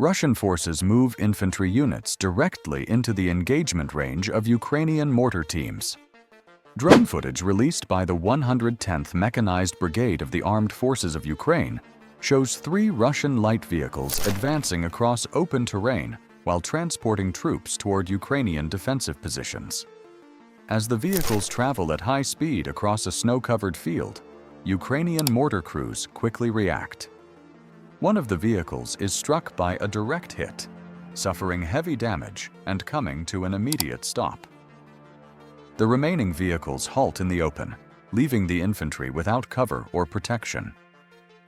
Russian forces move infantry units directly into the engagement range of Ukrainian mortar teams. Drone footage released by the 110th Mechanized Brigade of the Armed Forces of Ukraine shows 3 Russian light vehicles advancing across open terrain while transporting troops toward Ukrainian defensive positions. As the vehicles travel at high speed across a snow-covered field, Ukrainian mortar crews quickly react. One of the vehicles is struck by a direct hit, suffering heavy damage and coming to an immediate stop. The remaining vehicles halt in the open, leaving the infantry without cover or protection.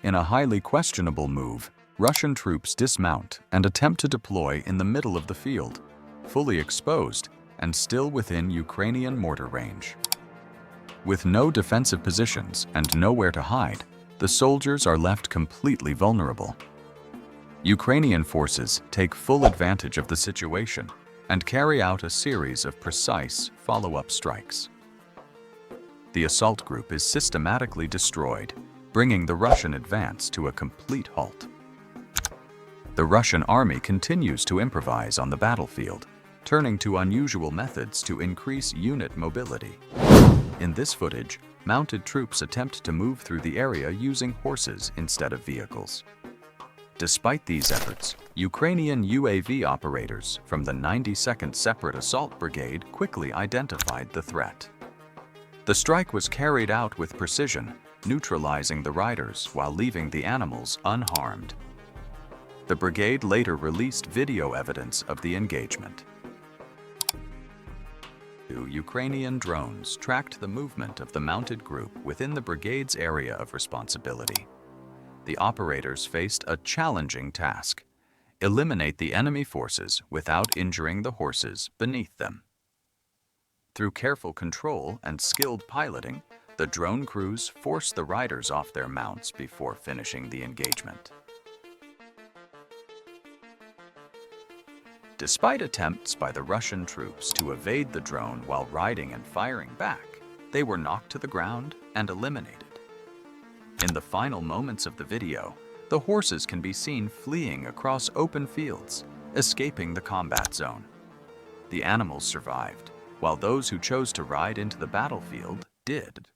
In a highly questionable move, Russian troops dismount and attempt to deploy in the middle of the field, fully exposed and still within Ukrainian mortar range. With no defensive positions and nowhere to hide, the soldiers are left completely vulnerable. Ukrainian forces take full advantage of the situation and carry out a series of precise follow-up strikes. The assault group is systematically destroyed, bringing the Russian advance to a complete halt. The Russian army continues to improvise on the battlefield, turning to unusual methods to increase unit mobility. In this footage, mounted troops attempt to move through the area using horses instead of vehicles. Despite these efforts, Ukrainian UAV operators from the 92nd Separate Assault Brigade quickly identified the threat. The strike was carried out with precision, neutralizing the riders while leaving the animals unharmed. The brigade later released video evidence of the engagement. 2 Ukrainian drones tracked the movement of the mounted group within the brigade's area of responsibility. The operators faced a challenging task: eliminate the enemy forces without injuring the horses beneath them. Through careful control and skilled piloting, the drone crews forced the riders off their mounts before finishing the engagement. Despite attempts by the Russian troops to evade the drone while riding and firing back, they were knocked to the ground and eliminated. In the final moments of the video, the horses can be seen fleeing across open fields, escaping the combat zone. The animals survived, while those who chose to ride into the battlefield did.